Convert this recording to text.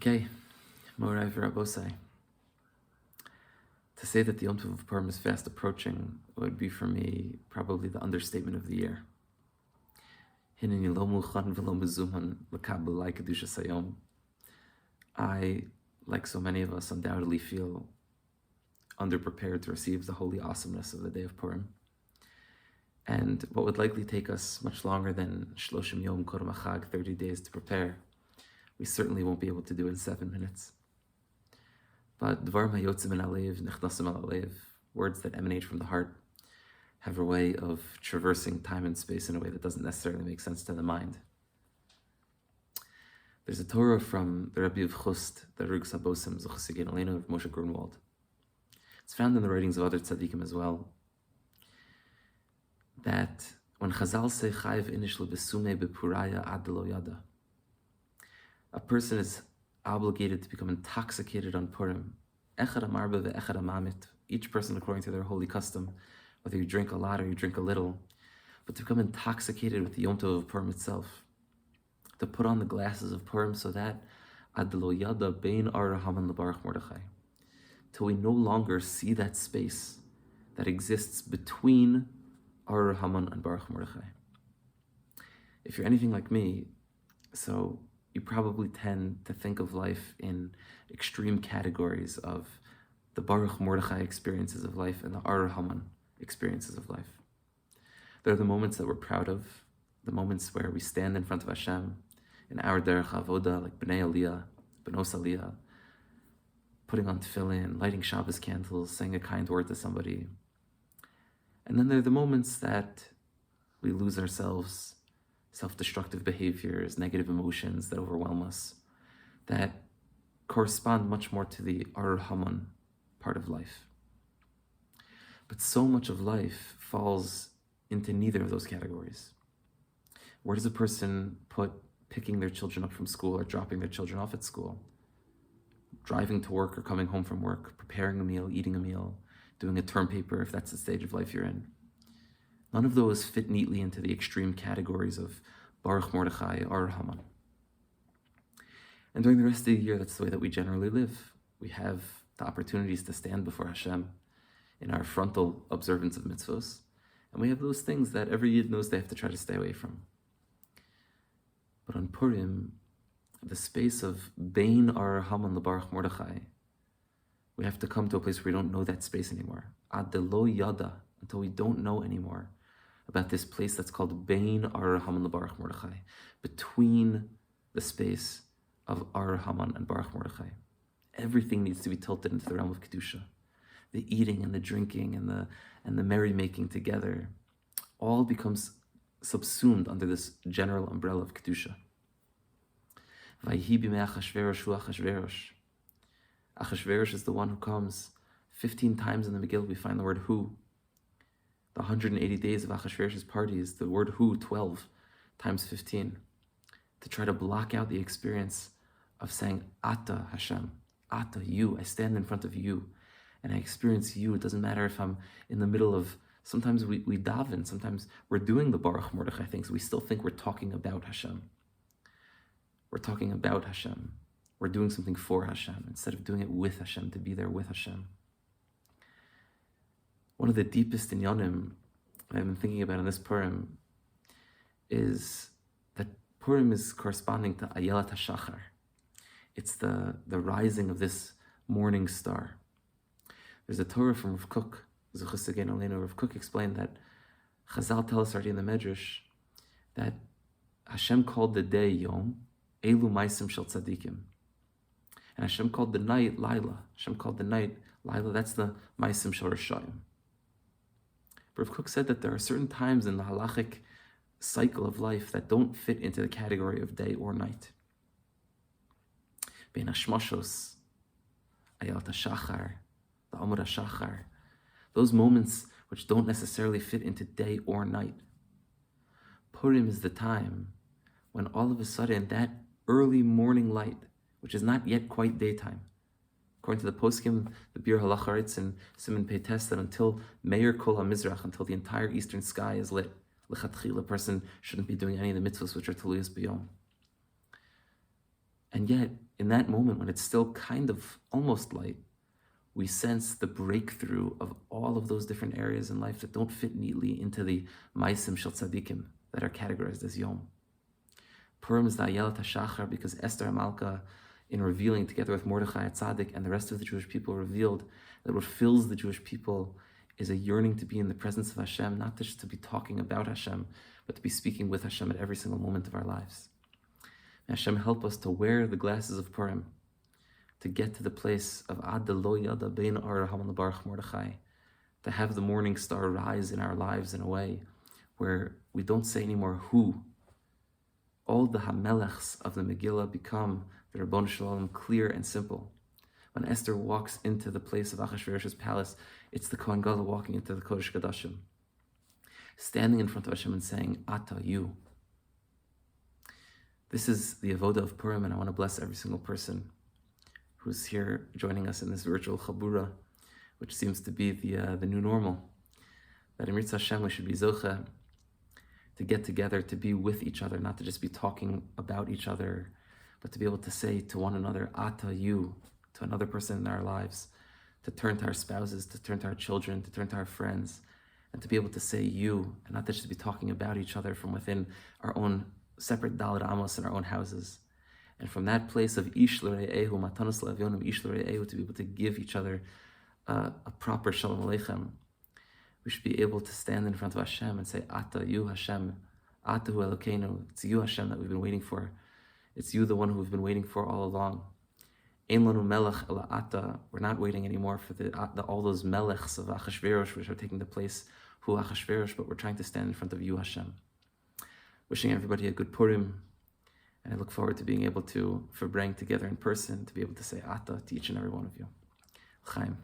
Okay, Morai Virabosai. To say that the Yom Tov of Purim is fast approaching would be for me probably the understatement of the year. I, like so many of us, undoubtedly feel underprepared to receive the holy awesomeness of the day of Purim. And what would likely take us much longer than Shloshim Yom Kodem HaChag, 30 days to prepare, we certainly won't be able to do in 7 minutes. But Dvar Hayotzim min halev, Nechnasim al halev, words that emanate from the heart, have a way of traversing time and space in a way that doesn't necessarily make sense to the mind. There's a Torah from the Rebbe of Chust, the Rug Sabosim, Zuchasigen Aleno of Moshe Grunwald. It's found in the writings of other tzaddikim as well, that when Chazal say Chayiv inish lebesume bepuraya ad lo yada, a person is obligated to become intoxicated on Purim. Echad amarba ve'echad amamit. Each person according to their holy custom, whether you drink a lot or you drink a little, but to become intoxicated with the Yom Tov of Purim itself, to put on the glasses of Purim so that ad lo yada bein ar haman lebarach Mordechai, till we no longer see that space that exists between ar Haman and Baruch Mordechai. If you're anything like me, so you probably tend to think of life in extreme categories of the Baruch Mordechai experiences of life and the Ar Haman experiences of life. They're the moments that we're proud of, the moments where we stand in front of Hashem in our derech avoda, like Bnei Aliyah, Benos Aliyah, putting on tefillin, lighting Shabbos candles, saying a kind word to somebody. And then there are the moments that we lose ourselves, self-destructive behaviors, negative emotions that overwhelm us, that correspond much more to the Ar Haman part of life. But so much of life falls into neither of those categories. Where does a person put picking their children up from school or dropping their children off at school? Driving to work or coming home from work, preparing a meal, eating a meal, doing a term paper if that's the stage of life you're in. None of those fit neatly into the extreme categories of Baruch Mordechai, Ar Haman. And during the rest of the year, that's the way that we generally live. We have the opportunities to stand before Hashem in our frontal observance of mitzvos, and we have those things that every Yid knows they have to try to stay away from. But on Purim, the space of Bein Ar Haman LeBaruch Mordechai, we have to come to a place where we don't know that space anymore. Ad de lo yada, until we don't know anymore about this place that's called Bein Ar Haman LeBaruch Mordechai, between the space of Ar Haman and Baruch Mordechai. Everything needs to be tilted into the realm of Kedusha. The eating and the drinking and the merrymaking together all becomes subsumed under this general umbrella of Kedusha. Vayhi b'mei Achashverosh hu Achashverosh. Achashverosh is the one who comes 15 times in the Megillah. We find the word hu. The 180 days of Achashverosh's party is the word hu, 12 times 15, to try to block out the experience of saying Ata Hashem, Ata, you. I stand in front of you and I experience you. It doesn't matter if I'm in the middle of, sometimes we daven, sometimes we're doing the Baruch Mordechai things. We still think we're talking about Hashem. We're talking about Hashem. We're doing something for Hashem instead of doing it with Hashem, to be there with Hashem. One of the deepest inyanim I've been thinking about in this Purim is that Purim is corresponding to Ayelat HaShachar. It's the rising of this morning star. There's a Torah from Rav Kook, Zuchasigen Aleno. Rav Kook explained that Chazal tell us already in the Medrash that Hashem called the day Yom, Elu Maisim Shel Tzadikim. And Hashem called the night Laila. Hashem called the night Laila. That's the Maisim Shel Rishayim. Rav Kook said that there are certain times in the halachic cycle of life that don't fit into the category of day or night. Bein Hashmashos, Ayelat HaShachar, the Amud HaShachar, those moments which don't necessarily fit into day or night. Purim is the time when all of a sudden that early morning light, which is not yet quite daytime, according to the poskim, the Bir Halacha writes in Siman Pei Tes that until Meir Kol HaMizrach, until the entire eastern sky is lit, l'chatchila, a person shouldn't be doing any of the mitzvahs which are Teluyas B'yom. And And yet, in that moment, when it's still kind of almost light, we sense the breakthrough of all of those different areas in life that don't fit neatly into the Maisim Shel Tzadikim that are categorized as Yom. Purim is the Ayelet HaShachar because Esther HaMalka, in revealing together with Mordechai Tzaddik and the rest of the Jewish people, revealed that what fills the Jewish people is a yearning to be in the presence of Hashem, not just to be talking about Hashem, but to be speaking with Hashem at every single moment of our lives. May Hashem help us to wear the glasses of Purim, to get to the place of Ad Lo Yada Bein Ar Haman Baruch Mordechai, to have the morning star rise in our lives in a way where we don't say anymore who. All the Hamelechs of the Megillah become the Rabbon Shalom clear and simple. When Esther walks into the place of Achashverosh's palace, it's the Kohen Gadol walking into the Kodesh Kodashim, standing in front of Hashem and saying, Ata, you. This is the avoda of Purim, and I want to bless every single person who's here joining us in this virtual chabura, which seems to be the new normal. That in Ritz Hashem we should be zocha to get together, to be with each other, not to just be talking about each other, but to be able to say to one another, Ata, you, to another person in our lives, to turn to our spouses, to turn to our children, to turn to our friends, and to be able to say you, and not to just be talking about each other from within our own separate Daled Amos in our own houses. And from that place of Ish L'Re'ehu, Matanos L'Avyonim, Ish L'Re'ehu, to be able to give each other a proper Shalom Aleichem, we should be able to stand in front of Hashem and say, Ata, you Hashem, Ata Hu Elokeinu, it's you Hashem that we've been waiting for. It's you the one who we've been waiting for all along. Ein lanu melech ela ata, we're not waiting anymore for all those melechs of Achashverosh which are taking the place Hu Achashverosh, but we're trying to stand in front of you Hashem. Wishing everybody a good Purim, and I look forward to being able to, for praying together in person, to be able to say Ata to each and every one of you. Chaim.